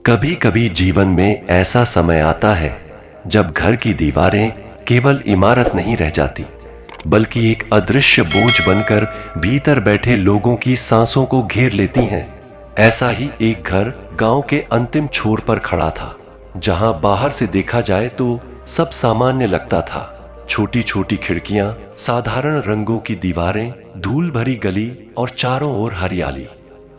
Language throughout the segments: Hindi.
कभी कभी जीवन में ऐसा समय आता है जब घर की दीवारें केवल इमारत नहीं रह जाती, बल्कि एक अदृश्य बोझ बनकर भीतर बैठे लोगों की सांसों को घेर लेती हैं। ऐसा ही एक घर गांव के अंतिम छोर पर खड़ा था, जहां बाहर से देखा जाए तो सब सामान्य लगता था। छोटी छोटी खिड़कियां, साधारण रंगों की दीवारें, धूल भरी गली और चारों ओर हरियाली।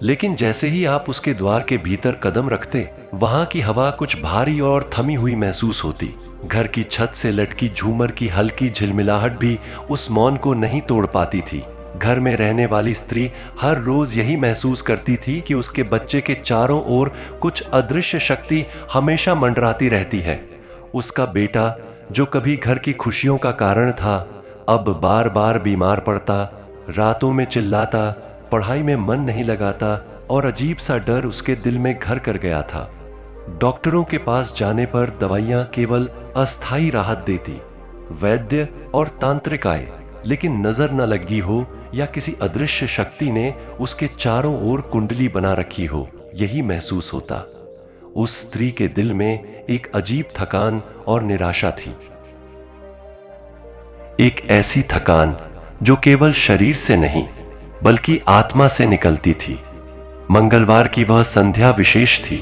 लेकिन जैसे ही आप उसके द्वार के भीतर कदम रखते, वहां की हवा कुछ भारी और थमी हुई महसूस होती। घर की छत से लटकी झूमर की हल्की झिलमिलाहट भी उस मौन को नहीं तोड़ पाती थी। घर में रहने वाली स्त्री हर रोज यही महसूस करती थी कि उसके बच्चे के चारों ओर कुछ अदृश्य शक्ति हमेशा मंडराती रहती है। उसका बेटा, जो कभी घर की खुशियों का कारण था, अब बार बार बीमार पड़ता, रातों में चिल्लाता, पढ़ाई में मन नहीं लगाता और अजीब सा डर उसके दिल में घर कर गया था। डॉक्टरों के पास जाने पर दवाइयां केवल अस्थायी राहत देती, वैद्य और तांत्रिक आए, लेकिन नजर न लगी हो या किसी अदृश्य शक्ति ने उसके चारों ओर कुंडली बना रखी हो, यही महसूस होता। उस स्त्री के दिल में एक अजीब थकान और निराशा थी। एक ऐसी थकान जो केवल शरीर से नहीं बल्कि आत्मा से निकलती थी। मंगलवार की वह संध्या विशेष थी,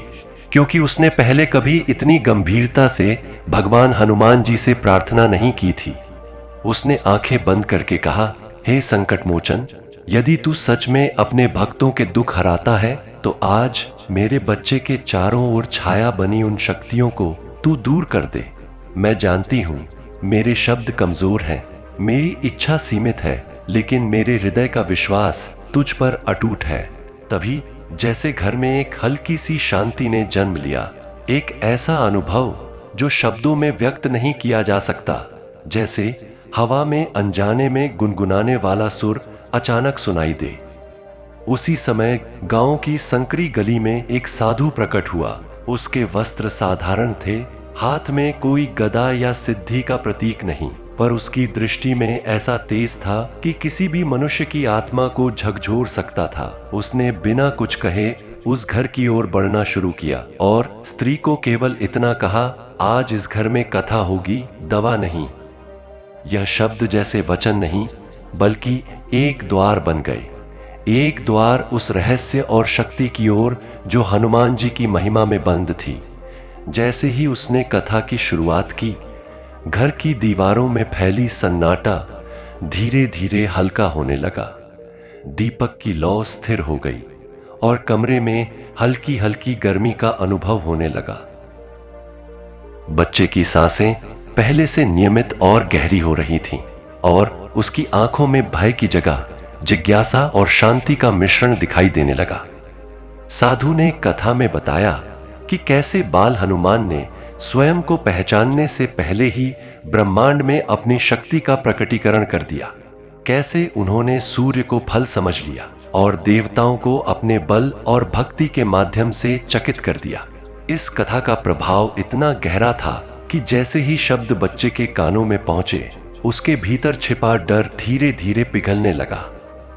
क्योंकि उसने पहले कभी इतनी गंभीरता से भगवान हनुमान जी से प्रार्थना नहीं की थी। उसने आंखें बंद करके कहा, हे संकट मोचन, यदि तू सच में अपने भक्तों के दुख हराता है तो आज मेरे बच्चे के चारों ओर छाया बनी उन शक्तियों को तू दूर कर दे। मैं जानती हूं मेरे शब्द कमजोर हैं, मेरी इच्छा सीमित है, लेकिन मेरे हृदय का विश्वास तुझ पर अटूट है। तभी जैसे घर में एक हल्की सी शांति ने जन्म लिया, एक ऐसा अनुभव जो शब्दों में व्यक्त नहीं किया जा सकता, जैसे हवा में अनजाने में गुनगुनाने वाला सुर अचानक सुनाई दे। उसी समय गांव की संकरी गली में एक साधु प्रकट हुआ। उसके वस्त्र साधारण थे, हाथ में कोई गदा या सिद्धि का प्रतीक नहीं, पर उसकी दृष्टि में ऐसा तेज था कि किसी भी मनुष्य की आत्मा को झकझोर सकता था। उसने बिना कुछ कहे उस घर की ओर बढ़ना शुरू किया और स्त्री को केवल इतना कहा, आज इस घर में कथा होगी, दवा नहीं। यह शब्द जैसे वचन नहीं बल्कि एक द्वार बन गए, एक द्वार उस रहस्य और शक्ति की ओर जो हनुमान जी की महिमा में बंद थी। जैसे ही उसने कथा की शुरुआत की, घर की दीवारों में फैली सन्नाटा धीरे धीरे हल्का होने लगा। दीपक की लौ स्थिर हो गई और कमरे में हल्की हल्की गर्मी का अनुभव होने लगा। बच्चे की सांसें पहले से नियमित और गहरी हो रही थीं और उसकी आंखों में भय की जगह जिज्ञासा और शांति का मिश्रण दिखाई देने लगा। साधु ने कथा में बताया कि कैसे बाल हनुमान ने स्वयं को पहचानने से पहले ही ब्रह्मांड में अपनी शक्ति का प्रकटीकरण कर दिया, कैसे उन्होंने सूर्य को फल समझ लिया और देवताओं को अपने बल और भक्ति के माध्यम से चकित कर दिया। इस कथा का प्रभाव इतना गहरा था कि जैसे ही शब्द बच्चे के कानों में पहुंचे, उसके भीतर छिपा डर धीरे धीरे पिघलने लगा।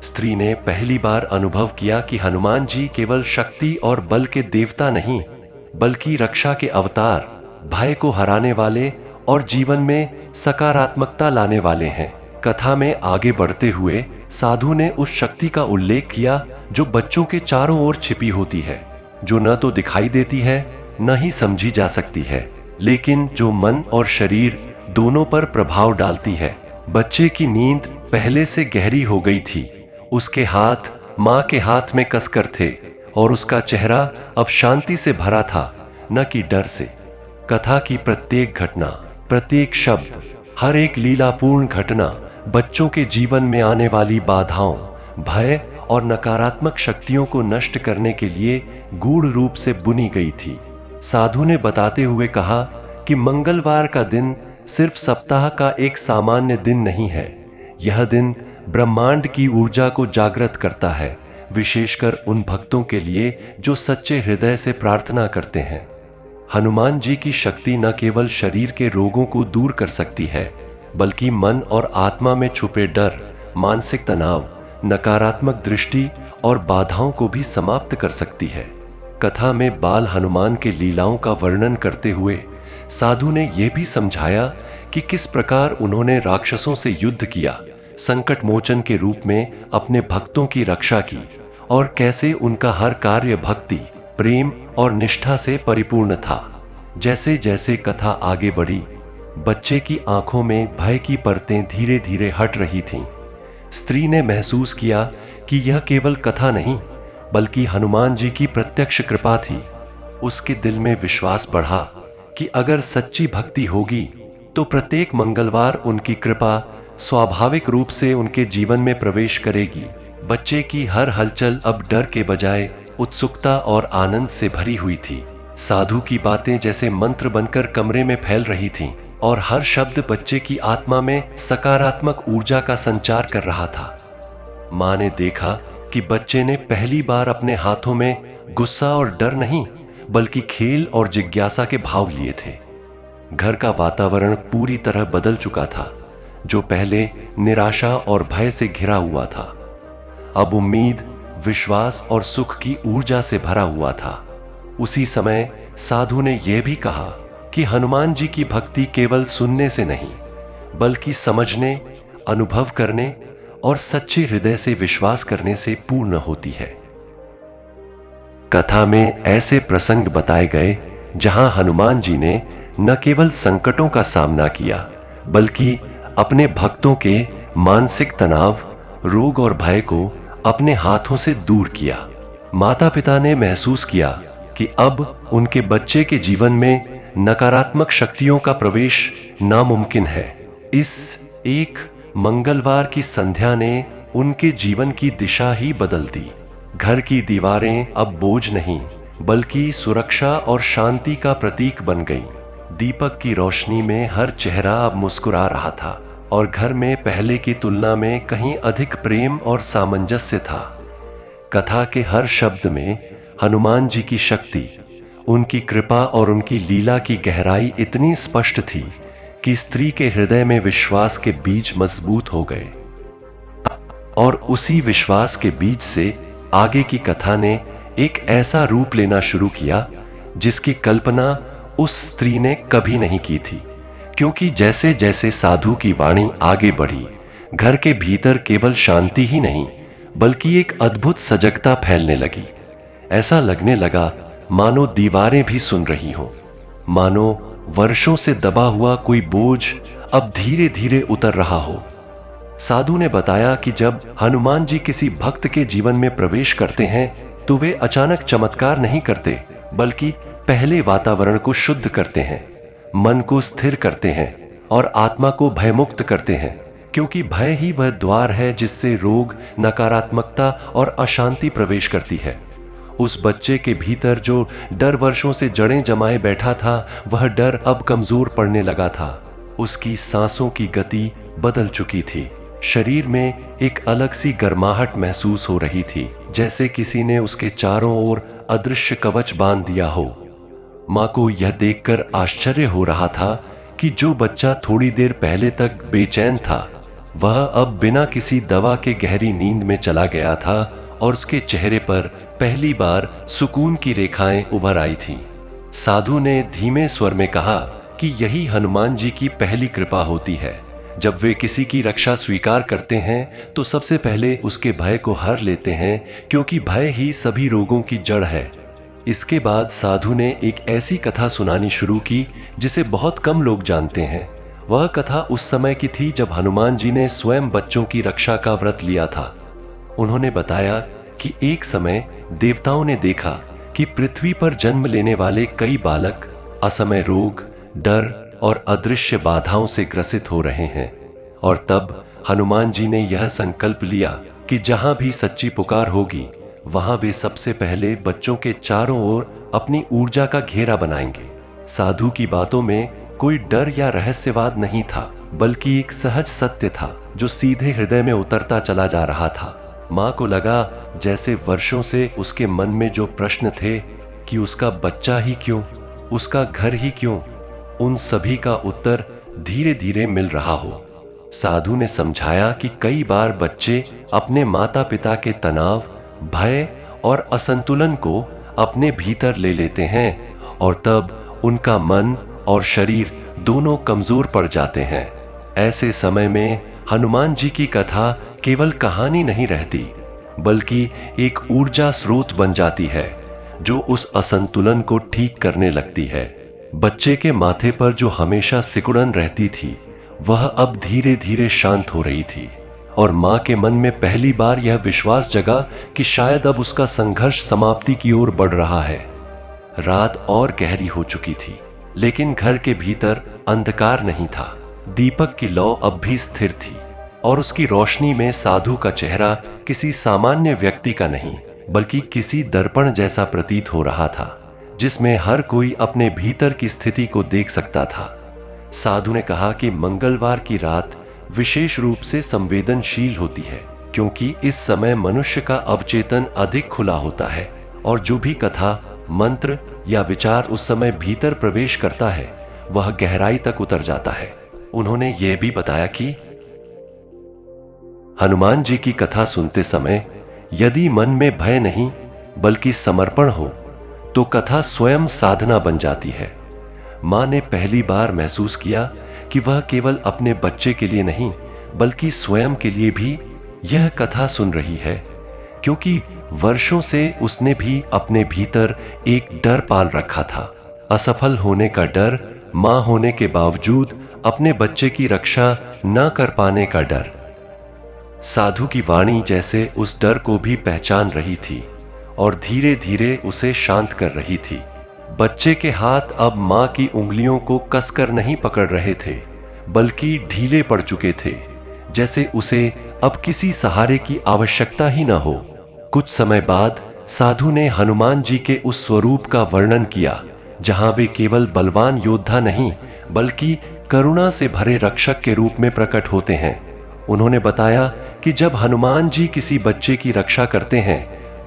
स्त्री ने पहली बार अनुभव किया कि हनुमान जी केवल शक्ति और बल के देवता नहीं, बल्कि रक्षा के अवतार, भय को हराने वाले और जीवन में सकारात्मकता लाने वाले हैं। कथा में आगे बढ़ते हुए साधु ने उस शक्ति का उल्लेख किया जो बच्चों के चारों ओर छिपी होती है, जो न तो दिखाई देती है न ही समझी जा सकती है, लेकिन जो मन और शरीर दोनों पर प्रभाव डालती है। बच्चे की नींद पहले से गहरी हो गई थी, उसके हाथ मां के हाथ में कसकर थे और उसका चेहरा अब शांति से भरा था, न कि डर से। कथा की प्रत्येक घटना, प्रत्येक शब्द, हर एक लीलापूर्ण घटना बच्चों के जीवन में आने वाली बाधाओं, भय और नकारात्मक शक्तियों को नष्ट करने के लिए गूढ़ रूप से बुनी गई थी। साधु ने बताते हुए कहा कि मंगलवार का दिन सिर्फ सप्ताह का एक सामान्य दिन नहीं है। यह दिन ब्रह्मांड की ऊर्जा को जागृत करता है, विशेषकर उन भक्तों के लिए जो सच्चे हृदय से प्रार्थना करते हैं। हनुमान जी की शक्ति न केवल शरीर के रोगों को दूर कर सकती है, बल्कि मन और आत्मा में छुपे डर, मानसिक तनाव, नकारात्मक दृष्टि और बाधाओं को भी समाप्त कर सकती है। कथा में बाल हनुमान के लीलाओं का वर्णन करते हुए साधु ने यह भी समझाया कि किस प्रकार उन्होंने राक्षसों से युद्ध किया, संकट मोचन के रूप में अपने भक्तों की रक्षा की और कैसे उनका हर कार्य भक्ति, प्रेम और निष्ठा से परिपूर्ण था। जैसे जैसे कथा आगे बढ़ी, बच्चे की आंखों में भय की परतें धीरे धीरे हट रही थीं। स्त्री ने महसूस किया कि यह केवल कथा नहीं बल्कि हनुमान जी की प्रत्यक्ष कृपा थी। उसके दिल में विश्वास बढ़ा कि अगर सच्ची भक्ति होगी तो प्रत्येक मंगलवार उनकी कृपा स्वाभाविक रूप से उनके जीवन में प्रवेश करेगी। बच्चे की हर हलचल अब डर के बजाय उत्सुकता और आनंद से भरी हुई थी। साधु की बातें जैसे मंत्र बनकर कमरे में फैल रही थीं और हर शब्द बच्चे की आत्मा में सकारात्मक ऊर्जा का संचार कर रहा था। मां ने देखा कि बच्चे ने पहली बार अपने हाथों में गुस्सा और डर नहीं बल्कि खेल और जिज्ञासा के भाव लिए थे। घर का वातावरण पूरी तरह बदल चुका था। जो पहले निराशा और भय से घिरा हुआ था, अब उम्मीद, विश्वास और सुख की ऊर्जा से भरा हुआ था। उसी समय साधु ने यह भी कहा कि हनुमान जी की भक्ति केवल सुनने से नहीं बल्कि समझने, अनुभव करने और सच्चे हृदय से विश्वास करने से पूर्ण होती है। कथा में ऐसे प्रसंग बताए गए जहां हनुमान जी ने न केवल संकटों का सामना किया बल्कि अपने भक्तों के मानसिक तनाव, रोग और भय को अपने हाथों से दूर किया। माता पिता ने महसूस किया कि अब उनके बच्चे के जीवन में नकारात्मक शक्तियों का प्रवेश नामुमकिन है। इस एक मंगलवार की संध्या ने उनके जीवन की दिशा ही बदल दी। घर की दीवारें अब बोझ नहीं बल्कि सुरक्षा और शांति का प्रतीक बन गईं। दीपक की रोशनी में हर चेहरा अब मुस्कुरा रहा था और घर में पहले की तुलना में कहीं अधिक प्रेम और सामंजस्य था। कथा के हर शब्द में हनुमान जी की शक्ति, उनकी कृपा और उनकी लीला की गहराई इतनी स्पष्ट थी कि स्त्री के हृदय में विश्वास के बीज मजबूत हो गए। और उसी विश्वास के बीज से आगे की कथा ने एक ऐसा रूप लेना शुरू किया जिसकी कल्पना उस स्त्री ने कभी नहीं की थी। क्योंकि जैसे जैसे साधु की वाणी आगे बढ़ी, घर के भीतर केवल शांति ही नहीं बल्कि एक अद्भुत सजगता फैलने लगी। ऐसा लगने लगा मानो दीवारें भी सुन रही हों, मानो वर्षों से दबा हुआ कोई बोझ अब धीरे धीरे उतर रहा हो। साधु ने बताया कि जब हनुमान जी किसी भक्त के जीवन में प्रवेश करते हैं तो वे अचानक चमत्कार नहीं करते बल्कि पहले वातावरण को शुद्ध करते हैं, मन को स्थिर करते हैं और आत्मा को भयमुक्त करते हैं। क्योंकि भय ही वह द्वार है जिससे रोग, नकारात्मकता और अशांति प्रवेश करती है। उस बच्चे के भीतर जो डर वर्षों से जड़ें जमाए बैठा था, वह डर अब कमजोर पड़ने लगा था। उसकी सांसों की गति बदल चुकी थी। शरीर में एक अलग सी गर्माहट महसूस हो रही थी, जैसे किसी ने उसके चारों ओर अदृश्य कवच बांध दिया हो। मां को यह देखकर आश्चर्य हो रहा था कि जो बच्चा थोड़ी देर पहले तक बेचैन था, वह अब बिना किसी दवा के गहरी नींद में चला गया था और उसके चेहरे पर पहली बार सुकून की रेखाएं उभर आई थीं। साधु ने धीमे स्वर में कहा कि यही हनुमान जी की पहली कृपा होती है। जब वे किसी की रक्षा स्वीकार करते हैं तो सबसे पहले उसके भय को हर लेते हैं, क्योंकि भय ही सभी रोगों की जड़ है। इसके बाद साधु ने एक ऐसी कथा सुनानी शुरू की जिसे बहुत कम लोग जानते हैं। वह कथा उस समय की थी जब हनुमान जी ने स्वयं बच्चों की रक्षा का व्रत लिया था। उन्होंने बताया कि एक समय देवताओं ने देखा कि पृथ्वी पर जन्म लेने वाले कई बालक असमय रोग, डर और अदृश्य बाधाओं से ग्रसित हो रहे हैं। और तब हनुमान जी ने यह संकल्प लिया कि जहां भी सच्ची पुकार होगी, वहां वे सबसे पहले बच्चों के चारों ओर अपनी ऊर्जा का घेरा बनाएंगे। साधु की बातों में कोई डर या रहस्यवाद नहीं था, बल्कि एक सहज सत्य था जो सीधे हृदय में उतरता चला जा रहा था। मां को लगा जैसे वर्षों से उसके मन में जो प्रश्न थे कि उसका बच्चा ही क्यों, उसका घर ही क्यों, उन सभी का उत्तर धीरे धीरे मिल रहा हो। साधु ने समझाया कि कई बार बच्चे अपने माता पिता के तनाव, भय और असंतुलन को अपने भीतर ले लेते हैं और तब उनका मन और शरीर दोनों कमजोर पड़ जाते हैं। ऐसे समय में हनुमान जी की कथा केवल कहानी नहीं रहती, बल्कि एक ऊर्जा स्रोत बन जाती है जो उस असंतुलन को ठीक करने लगती है। बच्चे के माथे पर जो हमेशा सिकुड़न रहती थी, वह अब धीरे धीरे शांत हो रही थी और मां के मन में पहली बार यह विश्वास जगा कि शायद अब उसका संघर्ष समाप्ति की ओर बढ़ रहा है। रात और गहरी हो चुकी थी, लेकिन घर के भीतर अंधकार नहीं था। दीपक की लौ अब भी स्थिर थी और उसकी रोशनी में साधु का चेहरा किसी सामान्य व्यक्ति का नहीं, बल्कि किसी दर्पण जैसा प्रतीत हो रहा था, जिसमें हर कोई अपने भीतर की स्थिति को देख सकता था। साधु ने कहा कि मंगलवार की रात विशेष रूप से संवेदनशील होती है, क्योंकि इस समय मनुष्य का अवचेतन अधिक खुला होता है और जो भी कथा, मंत्र या विचार उस समय भीतर प्रवेश करता है, वह गहराई तक उतर जाता है। उन्होंने यह भी बताया कि हनुमान जी की कथा सुनते समय यदि मन में भय नहीं बल्कि समर्पण हो, तो कथा स्वयं साधना बन जाती है। मां ने पहली बार महसूस किया कि वह केवल अपने बच्चे के लिए नहीं, बल्कि स्वयं के लिए भी यह कथा सुन रही है, क्योंकि वर्षों से उसने भी अपने भीतर एक डर पाल रखा था। असफल होने का डर, मां होने के बावजूद अपने बच्चे की रक्षा न कर पाने का डर। साधु की वाणी जैसे उस डर को भी पहचान रही थी और धीरे धीरे उसे शांत कर रही थी। बच्चे के हाथ अब मां की उंगलियों को कसकर नहीं पकड़ रहे थे, बल्कि ढीले पड़ चुके थे, जैसे उसे अब किसी सहारे की आवश्यकता ही न हो। कुछ समय बाद साधु ने हनुमान जी के उस स्वरूप का वर्णन किया, जहां वे केवल बलवान योद्धा नहीं, बल्कि करुणा से भरे रक्षक के रूप में प्रकट होते हैं। उन्होंने बताया कि जब हनुमान जी किसी बच्चे की रक्षा करते हैं,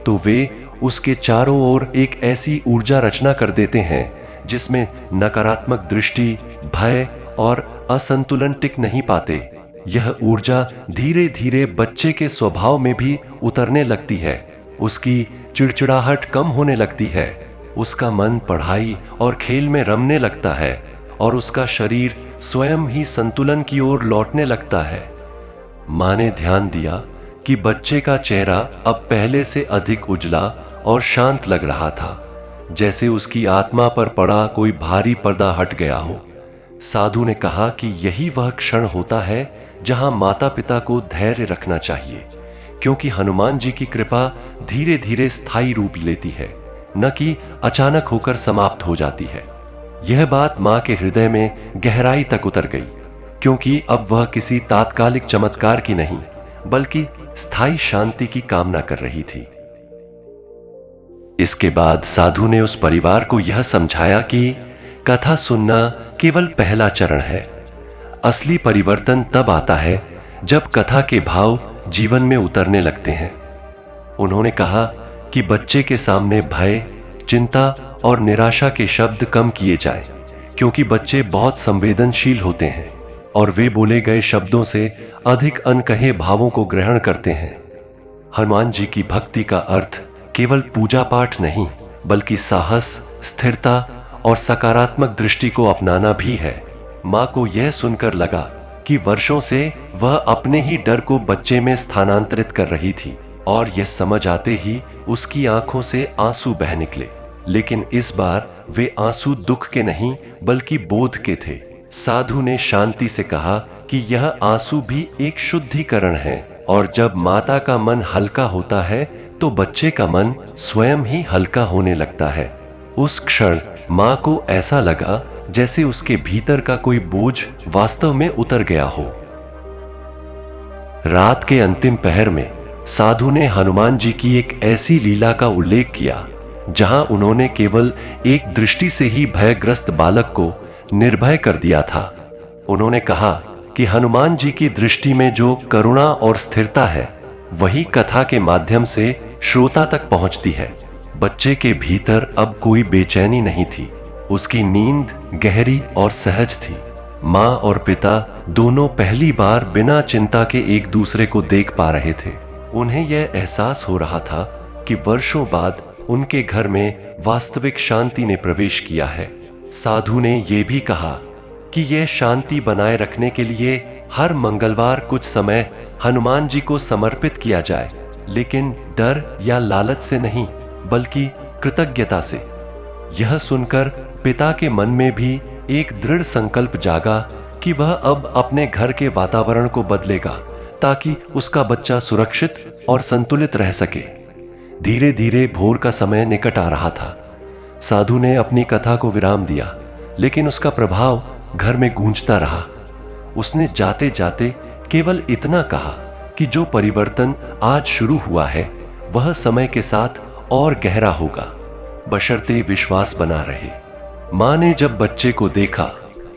तो वे उसके चारों ओर एक ऐसी ऊर्जा रचना कर देते हैं जिसमें नकारात्मक दृष्टि, भय और असंतुलन टिक नहीं पाते। यह ऊर्जा धीरे धीरे बच्चे के स्वभाव में भी उतरने लगती है। उसकी चिड़चिड़ाहट कम होने लगती है, उसका मन पढ़ाई और खेल में रमने लगता है और उसका शरीर स्वयं ही संतुलन की ओर लौटने लगता है। मां ने ध्यान दिया कि बच्चे का चेहरा अब पहले से अधिक उजला और शांत लग रहा था, जैसे उसकी आत्मा पर पड़ा कोई भारी पर्दा हट गया हो। साधु ने कहा कि यही वह क्षण होता है जहां माता पिता को धैर्य रखना चाहिए, क्योंकि हनुमान जी की कृपा धीरे धीरे स्थायी रूप लेती है, न कि अचानक होकर समाप्त हो जाती है। यह बात मां के हृदय में गहराई तक उतर गई, क्योंकि अब वह किसी तात्कालिक चमत्कार की नहीं, बल्कि स्थायी शांति की कामना कर रही थी। इसके बाद साधु ने उस परिवार को यह समझाया कि कथा सुनना केवल पहला चरण है। असली परिवर्तन तब आता है जब कथा के भाव जीवन में उतरने लगते हैं। उन्होंने कहा कि बच्चे के सामने भय, चिंता और निराशा के शब्द कम किए जाएं, क्योंकि बच्चे बहुत संवेदनशील होते हैं और वे बोले गए शब्दों से अधिक अनकहे भावों को ग्रहण करते हैं। हनुमान जी की भक्ति का अर्थ केवल पूजा पाठ नहीं, बल्कि साहस, स्थिरता और सकारात्मक दृष्टि को अपनाना भी है। मां को यह सुनकर लगा कि वर्षों से वह अपने ही डर को बच्चे में स्थानांतरित कर रही थी, और यह समझ आते ही उसकी आंखों से आंसू बह निकले। लेकिन इस बार वे आंसू दुख के नहीं, बल्कि बोध के थे। साधु ने शांति से कहा कि यह आंसू भी एक शुद्धिकरण है, और जब माता का मन हल्का होता है तो बच्चे का मन स्वयं ही हल्का होने लगता है। उस क्षण मां को ऐसा लगा जैसे उसके भीतर का कोई बोझ वास्तव में उतर गया हो। रात के अंतिम पहर में साधु ने हनुमान जी की एक ऐसी लीला का उल्लेख किया जहां उन्होंने केवल एक दृष्टि से ही भयग्रस्त बालक को निर्भय कर दिया था। उन्होंने कहा कि हनुमान जी की दृष्टि में जो करुणा और स्थिरता है, वही कथा के माध्यम से श्रोता तक पहुंचती है। बच्चे के भीतर अब कोई बेचैनी नहीं थी, उसकी नींद गहरी और सहज थी। मां और पिता दोनों पहली बार बिना चिंता के एक दूसरे को देख पा रहे थे। उन्हें यह एहसास हो रहा था कि वर्षों बाद उनके घर में वास्तविक शांति ने प्रवेश किया है। साधु ने यह भी कहा कि यह शांति बनाए रखने के लिए हर मंगलवार कुछ समय हनुमान जी को समर्पित किया जाए, लेकिन डर या लालच से नहीं, बल्कि कृतज्ञता से। यह सुनकर पिता के मन में भी एक दृढ़ संकल्प जागा कि वह अब अपने घर के वातावरण को बदलेगा ताकि उसका बच्चा सुरक्षित और संतुलित रह सके। धीरे धीरे भोर का समय निकट आ रहा था। साधु ने अपनी कथा को विराम दिया, लेकिन उसका प्रभाव घर में गूंजता रहा। उसने जाते जाते केवल इतना कहा कि जो परिवर्तन आज शुरू हुआ है वह समय के साथ और गहरा होगा, बशर्ते विश्वास बना रहे। मां ने जब बच्चे को देखा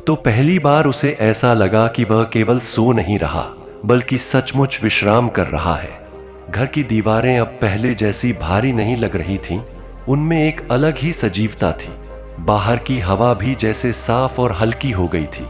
तो पहली बार उसे ऐसा लगा कि वह केवल सो नहीं रहा, बल्कि सचमुच विश्राम कर रहा है। घर की दीवारें अब पहले जैसी भारी नहीं लग रही थीं, उनमें एक अलग ही सजीवता थी। बाहर की हवा भी जैसे साफ और हल्की हो गई थी।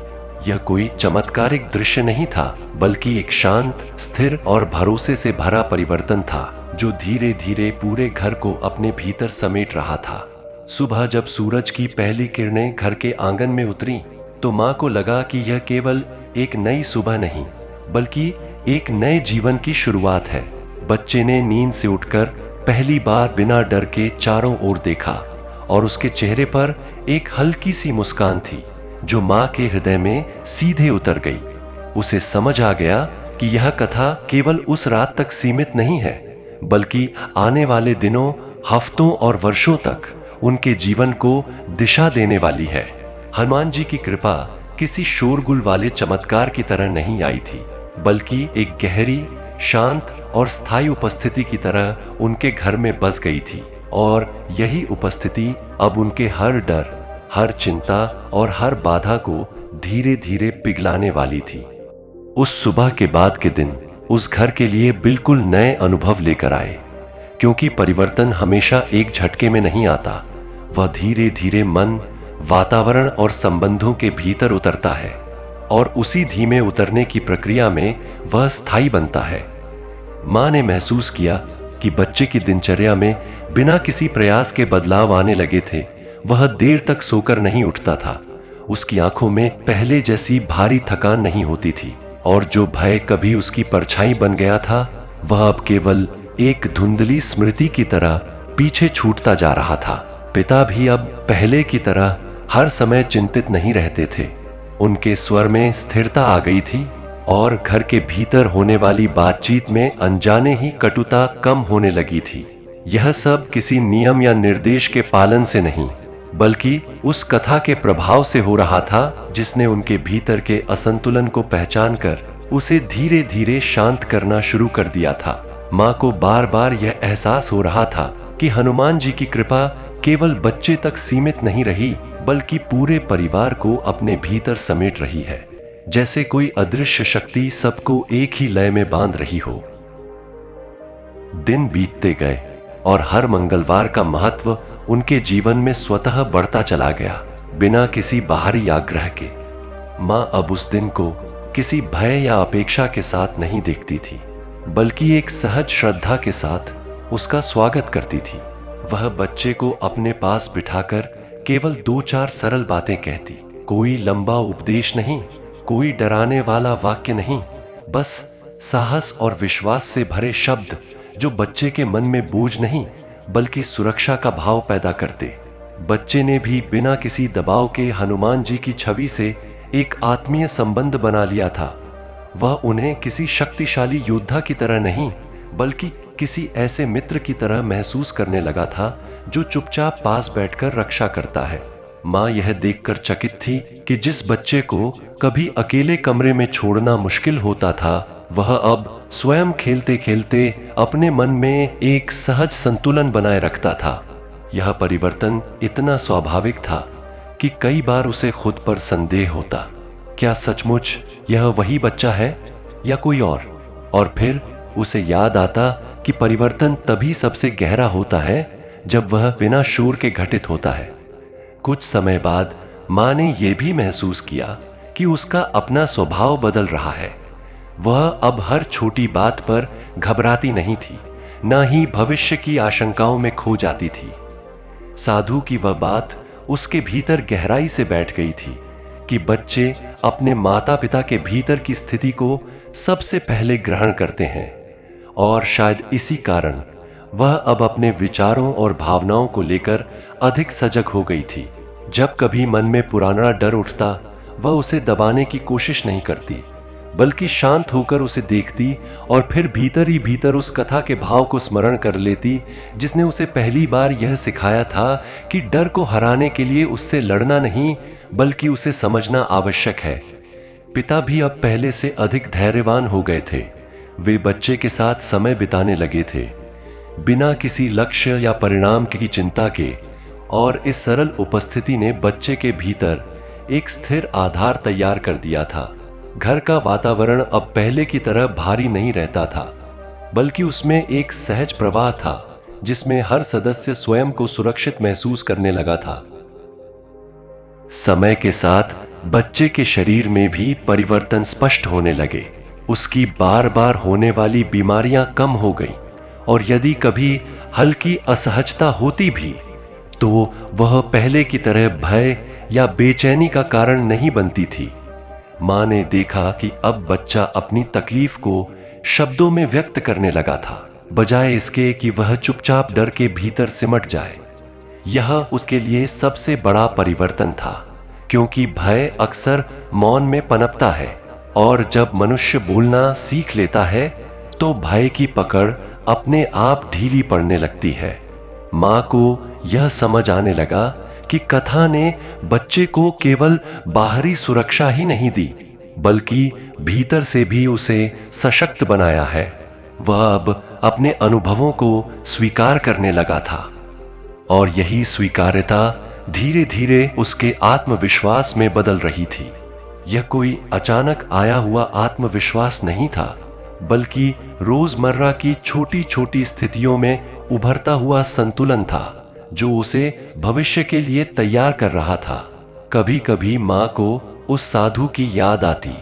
यह कोई चमत्कारिक दृश्य नहीं था, बल्कि एक शांत, स्थिर और भरोसे से भरा परिवर्तन था जो धीरे धीरे पूरे घर को अपने भीतर समेट रहा था। सुबह जब सूरज की पहली किरणें घर के आंगन में उतरी तो मां को लगा कि यह केवल एक नई सुबह नहीं, बल्कि एक नए जीवन की शुरुआत है। बच्चे ने नींद से उठकर पहली बार बिना डर के चारों ओर देखा और उसके चेहरे पर एक हल्की सी मुस्कान थी जो मां के हृदय में सीधे उतर गई। उसे समझ आ गया कि यह कथा केवल उस रात तक सीमित नहीं है, बल्कि आने वाले दिनों, हफ्तों और वर्षों तक उनके जीवन को दिशा देने वाली है। हनुमान जी की कृपा किसी शोरगुल वाले चमत्कार की तरह नहीं आई थी, बल्कि एक गहरी, शांत और स्थायी उपस्थिति की तरह उनके घर में बस गई थी। और यही उपस्थिति अब उनके हर डर, हर चिंता और हर बाधा को धीरे धीरे पिघलाने वाली थी। उस सुबह के बाद के दिन उस घर के लिए बिल्कुल नए अनुभव लेकर आए, क्योंकि परिवर्तन हमेशा एक झटके में नहीं आता। वह धीरे धीरे मन, वातावरण और संबंधों के भीतर उतरता है और उसी धीमे उतरने की प्रक्रिया में वह स्थायी बनता है। मां ने महसूस किया कि बच्चे की दिनचर्या में बिना किसी प्रयास के बदलाव आने लगे थे। वह देर तक सोकर नहीं उठता था, उसकी आंखों में पहले जैसी भारी थकान नहीं होती थी, और जो भय कभी उसकी परछाई बन गया था वह अब केवल एक धुंधली स्मृति की तरह पीछे छूटता जा रहा था। पिता भी अब पहले की तरह हर समय चिंतित नहीं रहते थे। उनके स्वर में स्थिरता आ गई थी और घर के भीतर होने वाली बातचीत में अनजाने ही कटुता कम होने लगी थी। यह सब किसी नियम या निर्देश के पालन से नहीं, बल्कि उस कथा के प्रभाव से हो रहा था जिसने उनके भीतर के असंतुलन को पहचान कर उसे धीरे धीरे शांत करना शुरू कर दिया था। मां को बार बार यह एहसास हो रहा था कि हनुमान जी की कृपा केवल बच्चे तक सीमित नहीं रही, बल्कि पूरे परिवार को अपने भीतर समेट रही है, जैसे कोई अदृश्य शक्ति सबको एक ही लय में बांध रही हो। दिन बीतते गए और हर मंगलवार का महत्व उनके जीवन में स्वतः बढ़ता चला गया, बिना किसी बाहरी आग्रह के। मां अब उस दिन को किसी भय या अपेक्षा के साथ नहीं देखती थी, बल्कि एक सहज श्रद्धा के साथ उसका स्वागत करती थी। वह बच्चे को अपने पास बिठाकर केवल 2-4 सरल बातें कहती। कोई लंबा उपदेश नहीं, कोई डराने वाला वाक्य नहीं, बस साहस और विश्वास से भरे शब्द जो बच्चे के मन में बोझ नहीं, बल्कि सुरक्षा का भाव पैदा करते। बच्चे ने भी बिना किसी दबाव के हनुमान जी की छवि से एक आत्मीय संबंध बना लिया था। वह उन्हें किसी शक्तिशाली योद्धा की तरह नहीं, बल्कि किसी ऐसे मित्र की तरह महसूस करने लगा था जो चुपचाप पास बैठकर रक्षा करता है। मां यह देखकर चकित थी कि जिस बच्चे को कभी अकेले कमरे में छोड़ना मुश्किल होता था, वह अब स्वयं खेलते खेलते अपने मन में एक सहज संतुलन बनाए रखता था। यह परिवर्तन इतना स्वाभाविक था कि कई बार उसे खुद पर संदेह होता, क्या सचमुच यह वही बच्चा है या कोई और फिर उसे याद आता कि परिवर्तन तभी सबसे गहरा होता है जब वह बिना शोर के घटित होता है। कुछ समय बाद मां ने यह भी महसूस किया कि उसका अपना स्वभाव बदल रहा है। वह अब हर छोटी बात पर घबराती नहीं थी, ना ही भविष्य की आशंकाओं में खो जाती थी। साधु की वह बात उसके भीतर गहराई से बैठ गई थी कि बच्चे अपने माता पिता के भीतर की स्थिति को सबसे पहले ग्रहण करते हैं, और शायद इसी कारण वह अब अपने विचारों और भावनाओं को लेकर अधिक सजग हो गई थी। जब कभी मन में पुराना डर उठता, वह उसे दबाने की कोशिश नहीं करती, बल्कि शांत होकर उसे देखती और फिर भीतर ही भीतर उस कथा के भाव को स्मरण कर लेती जिसने उसे पहली बार यह सिखाया था कि डर को हराने के लिए उससे लड़ना नहीं, बल्कि उसे समझना आवश्यक है। पिता भी अब पहले से अधिक धैर्यवान हो गए थे। वे बच्चे के साथ समय बिताने लगे थे, बिना किसी लक्ष्य या परिणाम की चिंता के, और इस सरल उपस्थिति ने बच्चे के भीतर एक स्थिर आधार तैयार कर दिया था। घर का वातावरण अब पहले की तरह भारी नहीं रहता था, बल्कि उसमें एक सहज प्रवाह था जिसमें हर सदस्य स्वयं को सुरक्षित महसूस करने लगा था। समय के साथ बच्चे के शरीर में भी परिवर्तन स्पष्ट होने लगे। उसकी बार बार होने वाली बीमारियां कम हो गईं, और यदि कभी हल्की असहजता होती भी तो वह पहले की तरह भय या बेचैनी का कारण नहीं बनती थी। मां ने देखा कि अब बच्चा अपनी तकलीफ को शब्दों में व्यक्त करने लगा था, बजाय इसके कि वह चुपचाप डर के भीतर सिमट जाए। यह उसके लिए सबसे बड़ा परिवर्तन था, क्योंकि भय अक्सर मौन में पनपता है, और जब मनुष्य बोलना सीख लेता है तो भय की पकड़ अपने आप ढीली पड़ने लगती है। मां को यह समझ आने लगा कि कथा ने बच्चे को केवल बाहरी सुरक्षा ही नहीं दी, बल्कि भीतर से भी उसे सशक्त बनाया है। वह अब अपने अनुभवों को स्वीकार करने लगा था, और यही स्वीकार्यता धीरे धीरे उसके आत्मविश्वास में बदल रही थी। यह कोई अचानक आया हुआ आत्मविश्वास नहीं था, बल्कि रोजमर्रा की छोटी छोटी स्थितियों में उभरता हुआ संतुलन था जो उसे भविष्य के लिए तैयार कर रहा था। कभी कभी मां को उस साधु की याद आती,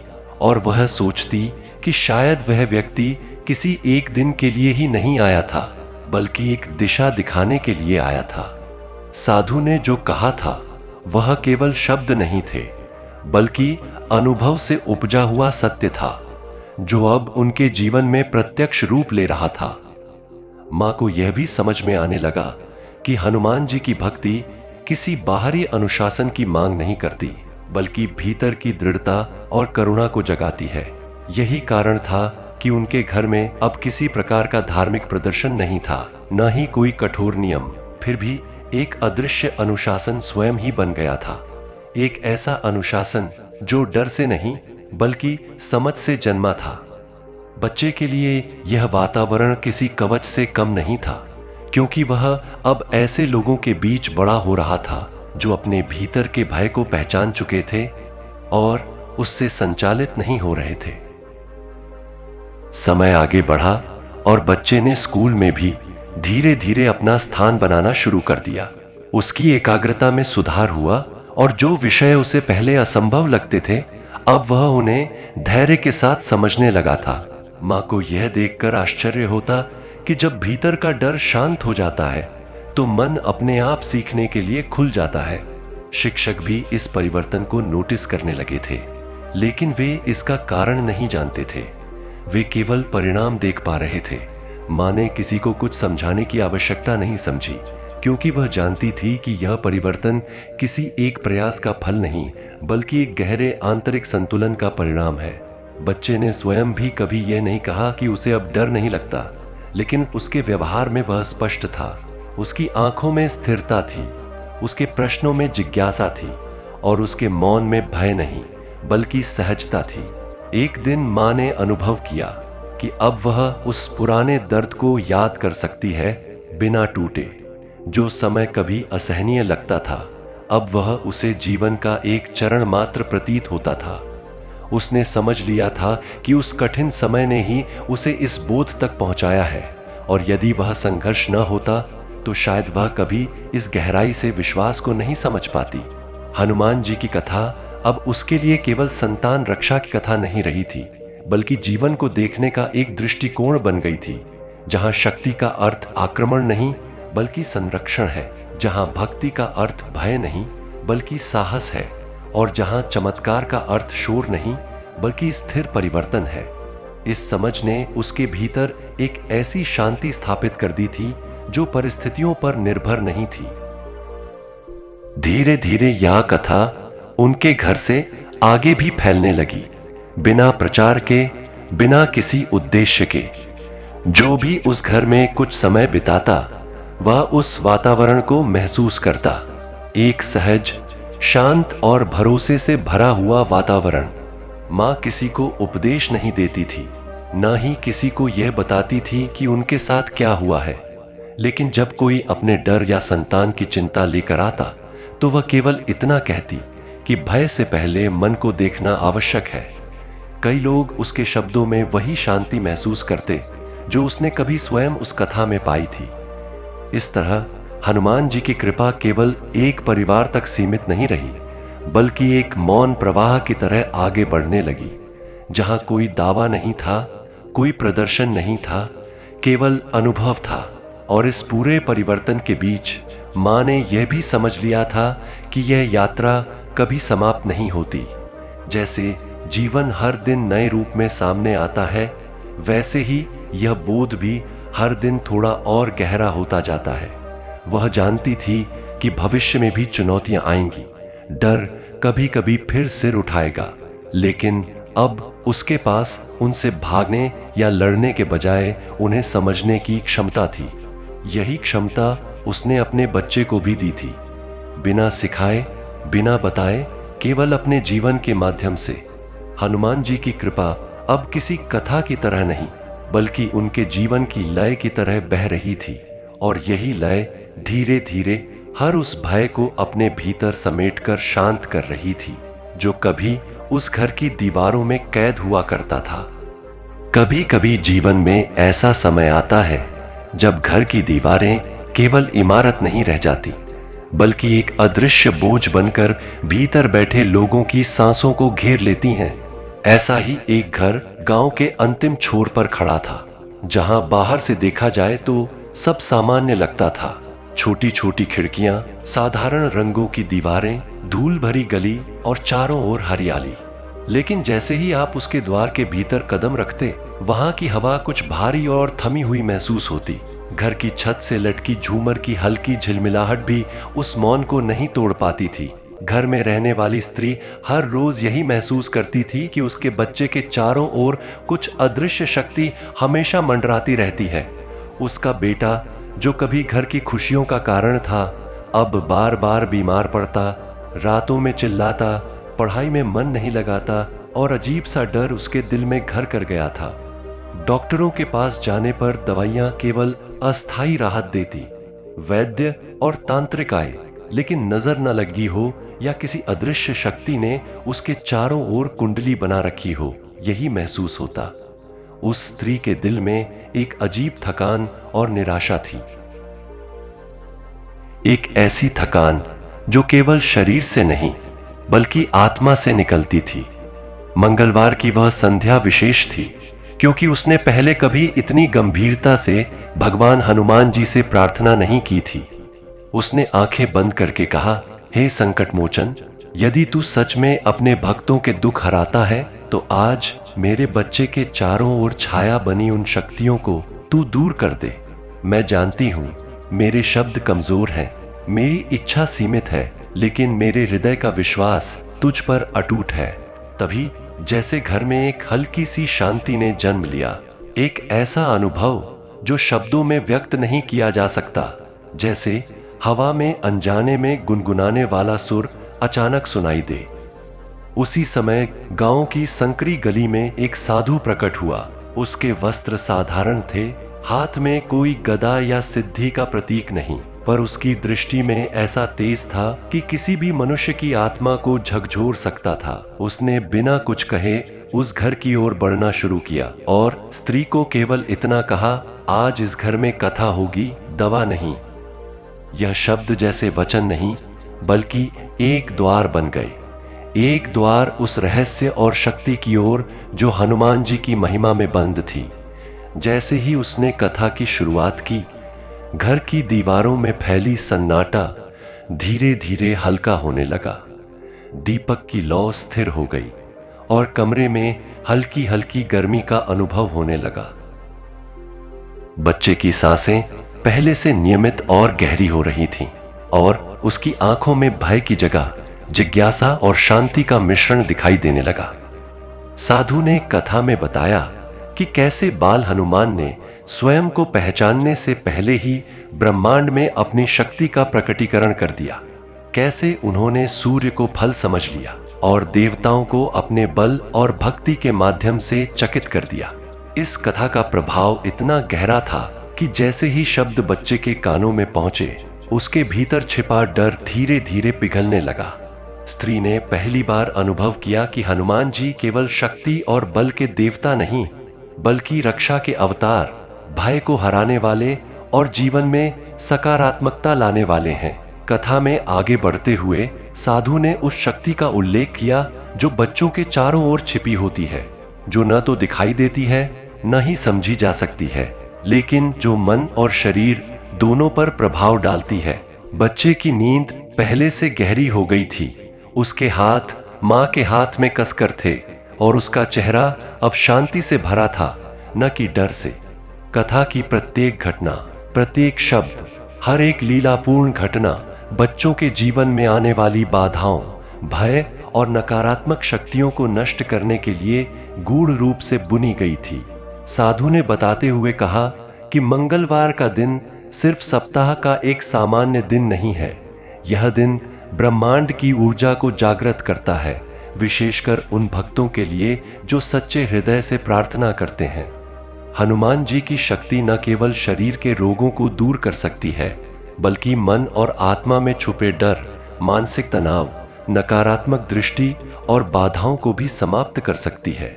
और वह सोचती कि शायद वह व्यक्ति किसी एक दिन के लिए ही नहीं आया था, बल्कि एक दिशा दिखाने के लिए आया था। साधु ने जो कहा था वह केवल शब्द नहीं थे, बल्कि अनुभव से उपजा हुआ सत्य था, जो अब उनके जीवन में प्रत्यक्ष रूप ले रहा था। मां को यह भी समझ में आने लगा कि हनुमान जी की भक्ति किसी बाहरी अनुशासन की मांग नहीं करती, बल्कि भीतर की दृढ़ता और करुणा को जगाती है। यही कारण था कि उनके घर में अब किसी प्रकार का धार्मिक प्रदर्शन नहीं था, न ही कोई कठोर नियम। फिर भी एक अदृश्य अनुशासन स्वयं ही बन गया था, एक ऐसा अनुशासन जो डर से नहीं बल्कि समझ से जन्मा था। बच्चे के लिए यह वातावरण किसी कवच से कम नहीं था, क्योंकि वह अब ऐसे लोगों के बीच बड़ा हो रहा था जो अपने भीतर के भय को पहचान चुके थे और उससे संचालित नहीं हो रहे थे। समय आगे बढ़ा और बच्चे ने स्कूल में भी धीरे धीरे अपना स्थान बनाना शुरू कर दिया। उसकी एकाग्रता में सुधार हुआ, और जो विषय उसे पहले असंभव लगते थे अब वह उन्हें धैर्य के साथ समझने लगा था। मां को यह देखकर आश्चर्य होता कि जब भीतर का डर शांत हो जाता है तो मन अपने आप सीखने के लिए खुल जाता है। शिक्षक भी इस परिवर्तन को नोटिस करने लगे थे, लेकिन वे इसका कारण नहीं जानते थे, वे केवल परिणाम देख पा रहे थे। मां ने किसी को कुछ समझाने की आवश्यकता नहीं समझी, क्योंकि वह जानती थी कि यह परिवर्तन किसी एक प्रयास का फल नहीं, बल्कि एक गहरे आंतरिक संतुलन का परिणाम है। बच्चे ने स्वयं भी कभी यह नहीं कहा कि उसे अब डर नहीं लगता, लेकिन उसके व्यवहार में वह स्पष्ट था। उसकी आंखों में स्थिरता थी, उसके प्रश्नों में जिज्ञासा थी, और उसके मौन में भय नहीं बल्कि सहजता थी। एक दिन मां ने अनुभव किया कि अब वह उस पुराने दर्द को याद कर सकती है बिना टूटे। जो समय कभी असहनीय लगता था, अब वह उसे जीवन का एक चरण मात्र प्रतीत होता था। उसने समझ लिया था कि उस कठिन समय ने ही उसे इस बोध तक पहुंचाया है, और यदि वह संघर्ष न होता तो शायद वह कभी इस गहराई से विश्वास को नहीं समझ पाती। हनुमान जी की कथा अब उसके लिए केवल संतान रक्षा की कथा नहीं रही थी, बल्कि जीवन को देखने का एक दृष्टिकोण बन गई थी। जहां शक्ति का अर्थ आक्रमण नहीं बल्कि संरक्षण है, जहां भक्ति का अर्थ भय नहीं बल्कि साहस है, और जहां चमत्कार का अर्थ शोर नहीं बल्कि स्थिर परिवर्तन है। इस समझ ने उसके भीतर एक ऐसी शांति स्थापित कर दी थी जो परिस्थितियों पर निर्भर नहीं थी। धीरे धीरे यह कथा उनके घर से आगे भी फैलने लगी, बिना प्रचार के, बिना किसी उद्देश्य के। जो भी उस घर में कुछ समय बिताता वह उस वातावरण को महसूस करता, एक सहज, शांत और भरोसे से भरा हुआ वातावरण। मां किसी को उपदेश नहीं देती थी, ना ही किसी को यह बताती थी कि उनके साथ क्या हुआ है, लेकिन जब कोई अपने डर या संतान की चिंता लेकर आता तो वह केवल इतना कहती कि भय से पहले मन को देखना आवश्यक है। कई लोग उसके शब्दों में वही शांति महसूस करते जो उसने कभी स्वयं उस कथा में पाई थी। इस तरह हनुमान जी की कृपा केवल एक परिवार तक सीमित नहीं रही, बल्कि एक मौन प्रवाह की तरह आगे बढ़ने लगी, जहां कोई दावा नहीं था, कोई प्रदर्शन नहीं था, केवल अनुभव था। और इस पूरे परिवर्तन के बीच मां ने यह भी समझ लिया था कि यह यात्रा कभी समाप्त नहीं होती। जैसे जीवन हर दिन नए रूप में सामने आता है, वैसे ही यह बोध भी हर दिन थोड़ा और गहरा होता जाता है। वह जानती थी कि भविष्य में भी चुनौतियां आएंगी, डर कभी कभी फिर सिर उठाएगा, लेकिन अब उसके पास उनसे भागने या लड़ने के बजाय उन्हें समझने की क्षमता थी। यही क्षमता उसने अपने बच्चे को भी दी थी, बिना सिखाए, बिना बताए, केवल अपने जीवन के माध्यम से। हनुमान जी की कृपा अब किसी कथा की तरह नहीं, बल्कि उनके जीवन की लय की तरह बह रही थी, और यही लय धीरे धीरे हर उस भय को अपने भीतर समेटकर शांत कर रही थी, जो कभी उस घर की दीवारों में कैद हुआ करता था। कभी कभी जीवन में ऐसा समय आता है जब घर की दीवारें केवल इमारत नहीं रह जाती, बल्कि एक अदृश्य बोझ बनकर भीतर बैठे लोगों की सांसों को घेर लेती हैं। ऐसा ही एक घर गांव के अंतिम छोर पर खड़ा था, जहां बाहर से देखा जाए तो सब सामान्य लगता था। छोटी छोटी खिड़कियां, साधारण रंगों की दीवारें, धूल भरी गली और चारों ओर हरियाली। लेकिन जैसे ही आप उसके द्वार के भीतर कदम रखते, वहां की हवा कुछ भारी और थमी हुई महसूस होती। घर की छत से लटकी झूमर की हल्की झिलमिलाहट भी उस मौन को नहीं तोड़ पाती थी। घर में रहने वाली स्त्री हर रोज यही महसूस करती थी कि उसके बच्चे के चारों ओर कुछ अदृश्य शक्ति हमेशा मंडराती रहती है। उसका बेटा, जो कभी घर की खुशियों का कारण था, अब बार बार बीमार पड़ता, रातों में चिल्लाता, पढ़ाई में मन नहीं लगाता, और अजीब सा डर उसके दिल में घर कर गया था। डॉक्टरों के पास जाने पर दवाइयां केवल अस्थायी राहत देती, वैद्य और तांत्रिक आए, लेकिन नजर न लगी हो या किसी अदृश्य शक्ति ने उसके चारों ओर कुंडली बना रखी हो, यही महसूस होता। उस स्त्री के दिल में एक अजीब थकान और निराशा थी, एक ऐसी थकान जो केवल शरीर से नहीं बल्कि आत्मा से निकलती थी। मंगलवार की वह संध्या विशेष थी, क्योंकि उसने पहले कभी इतनी गंभीरता से भगवान हनुमान जी से प्रार्थना नहीं की थी। उसने आंखें बंद करके कहा, हे संकट मोचन, यदि तू सच में अपने भक्तों के दुख हराता है तो आज मेरे बच्चे के चारों ओर छाया बनी उन शक्तियों को तू दूर कर दे। मैं जानती हूं मेरे शब्द कमजोर हैं, मेरी इच्छा सीमित है, लेकिन मेरे हृदय का विश्वास तुझ पर अटूट है। तभी जैसे घर में एक हल्की सी शांति ने जन्म लिया, एक ऐसा अनुभव जो शब्दों में व्यक्त नहीं किया जा सकता, जैसे हवा में अनजाने में गुनगुनाने वाला सुर अचानक सुनाई दे। उसी समय गांव की संकरी गली में एक साधु प्रकट हुआ। उसके वस्त्र साधारण थे, हाथ में कोई गदा या सिद्धि का प्रतीक नहीं, पर उसकी दृष्टि में ऐसा तेज था कि किसी भी मनुष्य की आत्मा को झकझोर सकता था। उसने बिना कुछ कहे उस घर की ओर बढ़ना शुरू किया और स्त्री को केवल इतना कहा, आज इस घर में कथा होगी, दवा नहीं। यह शब्द जैसे वचन नहीं बल्कि एक द्वार बन गए, एक द्वार उस रहस्य और शक्ति की ओर जो हनुमान जी की महिमा में बंद थी। जैसे ही उसने कथा की शुरुआत की, घर की दीवारों में फैली सन्नाटा धीरे धीरे हल्का होने लगा। दीपक की लौ स्थिर हो गई और कमरे में हल्की हल्की गर्मी का अनुभव होने लगा। बच्चे की सांसें पहले से नियमित और गहरी हो रही थीं और उसकी आंखों में भय की जगह जिज्ञासा और शांति का मिश्रण दिखाई देने लगा। साधु ने कथा में बताया कि कैसे बाल हनुमान ने स्वयं को पहचानने से पहले ही ब्रह्मांड में अपनी शक्ति का प्रकटीकरण कर दिया। कैसे उन्होंने सूर्य को फल समझ लिया और देवताओं को अपने बल और भक्ति के माध्यम से चकित कर दिया। इस कथा का प्रभाव इतना गहरा था कि जैसे ही शब्द बच्चे के कानों में पहुंचे, उसके भीतर छिपा डर धीरे धीरे पिघलने लगा। स्त्री ने पहली बार अनुभव किया कि हनुमान जी केवल शक्ति और बल के देवता नहीं, बल्कि रक्षा के अवतार, भय को हराने वाले और जीवन में सकारात्मकता लाने वाले हैं। कथा में आगे बढ़ते हुए साधु ने उस शक्ति का उल्लेख किया जो बच्चों के चारों ओर छिपी होती है, जो न तो दिखाई देती है न ही समझी जा सकती है, लेकिन जो मन और शरीर दोनों पर प्रभाव डालती है। बच्चे की नींद पहले से गहरी हो गई थी। उसके हाथ मां के हाथ में कसकर थे और उसका चेहरा अब शांति से भरा था, न कि डर से। कथा की प्रत्येक घटना, प्रत्येक शब्द, हर एक लीलापूर्ण घटना बच्चों के जीवन में आने वाली बाधाओं, भय और नकारात्मक शक्तियों को नष्ट करने के लिए गूढ़ रूप से बुनी गई थी। साधु ने बताते हुए कहा कि मंगलवार का दिन सिर्फ सप्ताह का एक सामान्य दिन नहीं है। यह दिन ब्रह्मांड की ऊर्जा को जागृत करता है, विशेषकर उन भक्तों के लिए जो सच्चे हृदय से प्रार्थना करते हैं। हनुमान जी की शक्ति न केवल शरीर के रोगों को दूर कर सकती है, बल्कि मन और आत्मा में छुपे डर, मानसिक तनाव, नकारात्मक दृष्टि और बाधाओं को भी समाप्त कर सकती है।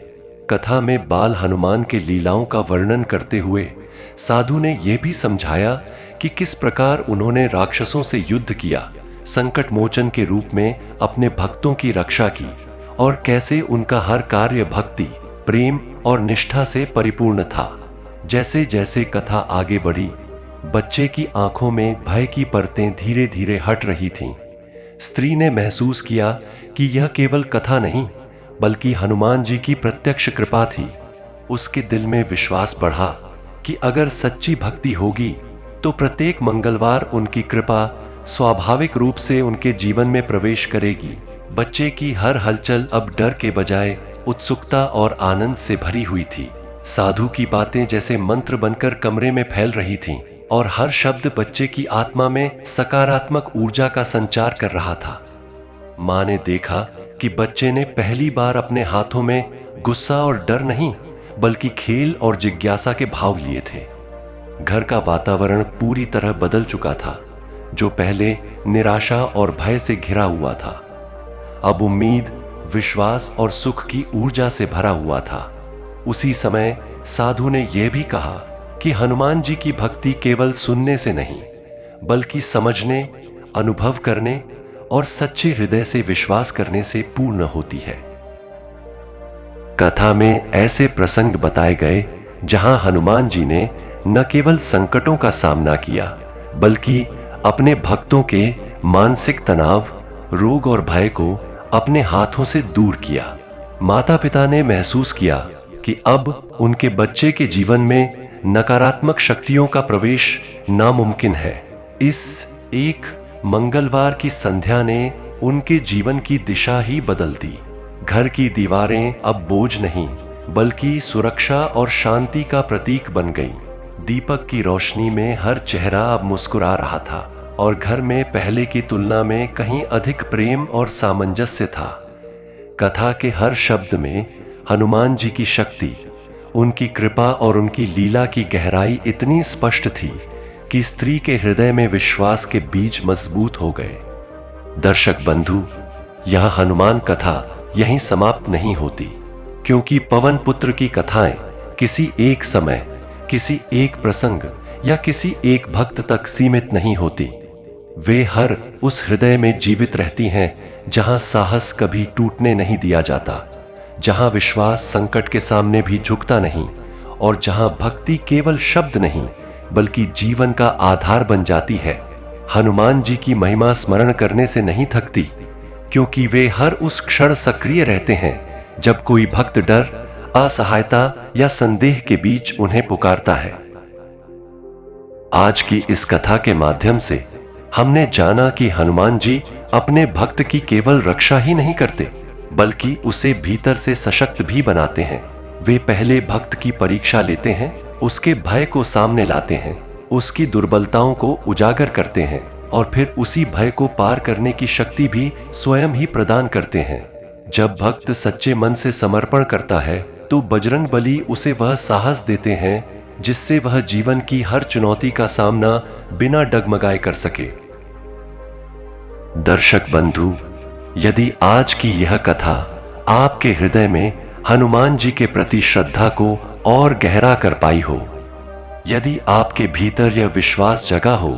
कथा में बाल हनुमान के लीलाओं का वर्णन करते हुए साधु ने यह भी समझाया कि किस प्रकार उन्होंने राक्षसों से युद्ध किया, संकट मोचन के रूप में अपने भक्तों की रक्षा की और कैसे उनका हर कार्य भक्ति, प्रेम और निष्ठा से परिपूर्ण था। जैसे जैसे कथा आगे बढ़ी, बच्चे की आंखों में भय की परतें धीरे धीरे हट रही थीं। स्त्री ने महसूस किया कि यह केवल कथा नहीं, बल्कि हनुमान जी की प्रत्यक्ष कृपा थी। उसके दिल में विश्वास बढ़ा कि अगर सच्ची भक्ति होगी तो प्रत्येक मंगलवार उनकी कृपा स्वाभाविक रूप से उनके जीवन में प्रवेश करेगी। बच्चे की हर हलचल अब डर के बजाय उत्सुकता और आनंद से भरी हुई थी। साधु की बातें जैसे मंत्र बनकर कमरे में फैल रही थीं और हर शब्द बच्चे की आत्मा में सकारात्मक ऊर्जा का संचार कर रहा था। मां ने देखा कि बच्चे ने पहली बार अपने हाथों में गुस्सा और डर नहीं, बल्कि खेल और जिज्ञासा के भाव लिए थे। घर का वातावरण पूरी तरह बदल चुका था। जो पहले निराशा और भय से घिरा हुआ था, अब उम्मीद, विश्वास और सुख की ऊर्जा से भरा हुआ था। उसी समय साधु ने यह भी कहा कि हनुमान जी की भक्ति केवल सुनने से नहीं, बल्कि समझने, अनुभव करने और सच्चे हृदय से विश्वास करने से पूर्ण होती है। कथा में ऐसे प्रसंग बताए गए जहां हनुमान जी ने न केवल संकटों का सामना किया, बल्कि अपने भक्तों के मानसिक तनाव, रोग और भय को अपने हाथों से दूर किया। माता पिता ने महसूस किया कि अब उनके बच्चे के जीवन में नकारात्मक शक्तियों का प्रवेश नामुमकिन है। इस एक मंगलवार की संध्या ने उनके जीवन की दिशा ही बदल दी। घर की दीवारें अब बोझ नहीं, बल्कि सुरक्षा और शांति का प्रतीक बन गईं। दीपक की रोशनी में हर चेहरा अब मुस्कुरा रहा था और घर में पहले की तुलना में कहीं अधिक प्रेम और सामंजस्य था। कथा के हर शब्द में हनुमान जी की शक्ति, उनकी कृपा और उनकी लीला की गहराई इतनी स्पष्ट थी कि स्त्री के हृदय में विश्वास के बीज मजबूत हो गए। दर्शक बंधु, यह हनुमान कथा यहीं समाप्त नहीं होती, क्योंकि पवन पुत्र की कथाएं किसी एक समय, किसी एक प्रसंग या किसी एक भक्त तक सीमित नहीं होती। वे हर उस हृदय में जीवित रहती हैं जहां साहस कभी टूटने नहीं दिया जाता, जहां विश्वास संकट के सामने भी झुकता नहीं और जहां भक्ति केवल शब्द नहीं बल्कि जीवन का आधार बन जाती है, हनुमान जी की महिमा स्मरण करने से नहीं थकती, क्योंकि वे हर उस क्षण सक्रिय रहते हैं जब कोई भक्त डर, असहायता या संदेह के बीच उन्हें पुकारता है। आज की इस कथा के माध्यम से हमने जाना कि हनुमान जी अपने भक्त की केवल रक्षा ही नहीं करते बल्कि उसे भीतर से सशक्त भी बनाते हैं। वे पहले भक्त की परीक्षा लेते हैं, उसके भय को सामने लाते हैं, उसकी दुर्बलताओं को उजागर करते हैं और फिर उसी भय को पार करने की शक्ति भी स्वयं ही प्रदान करते हैं। जब भक्त सच्चे मन से समर्पण करता है तो बजरंगबली उसे वह साहस देते हैं जिससे वह जीवन की हर चुनौती का सामना बिना डगमगाए कर सके। दर्शक बंधु, यदि आज की यह कथा आपके हृदय में हनुमान जी के प्रति श्रद्धा को और गहरा कर पाई हो, यदि आपके भीतर यह विश्वास जगा हो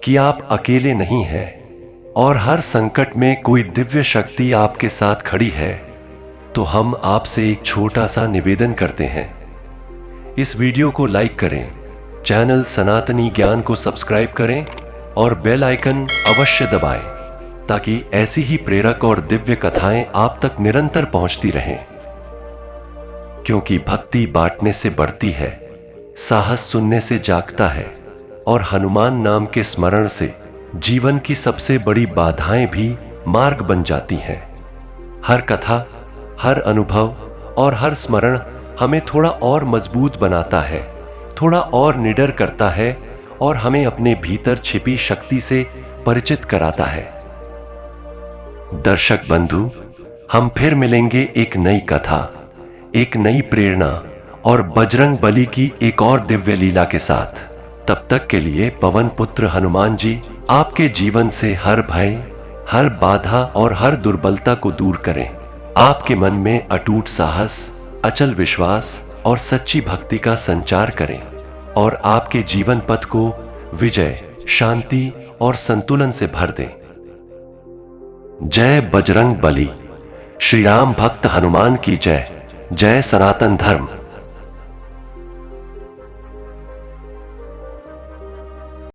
कि आप अकेले नहीं हैं और हर संकट में कोई दिव्य शक्ति आपके साथ खड़ी है, तो हम आपसे एक छोटा सा निवेदन करते हैं। इस वीडियो को लाइक करें, चैनल सनातनी ज्ञान को सब्सक्राइब करें और बेल आइकन अवश्य दबाएं, ताकि ऐसी ही प्रेरक और दिव्य कथाएं आप तक निरंतर पहुंचती रहें। क्योंकि भक्ति बांटने से बढ़ती है, साहस सुनने से जागता है और हनुमान नाम के स्मरण से जीवन की सबसे बड़ी बाधाएं भी मार्ग बन जाती हैं। हर कथा, हर अनुभव और हर स्मरण हमें थोड़ा और मजबूत बनाता है, थोड़ा और निडर करता है और हमें अपने भीतर छिपी शक्ति से परिचित कराता है। दर्शक बंधु, हम फिर मिलेंगे एक नई कथा, एक नई प्रेरणा और बजरंगबली की एक और दिव्य लीला के साथ। तब तक के लिए पवन पुत्र हनुमान जी आपके जीवन से हर भय, हर बाधा और हर दुर्बलता को दूर करें। आपके मन में अटूट साहस, अचल विश्वास और सच्ची भक्ति का संचार करें और आपके जीवन पथ को विजय, शांति और संतुलन से भर दें। जय बजरंगबली। श्री राम भक्त हनुमान की जय। जय सनातन धर्म।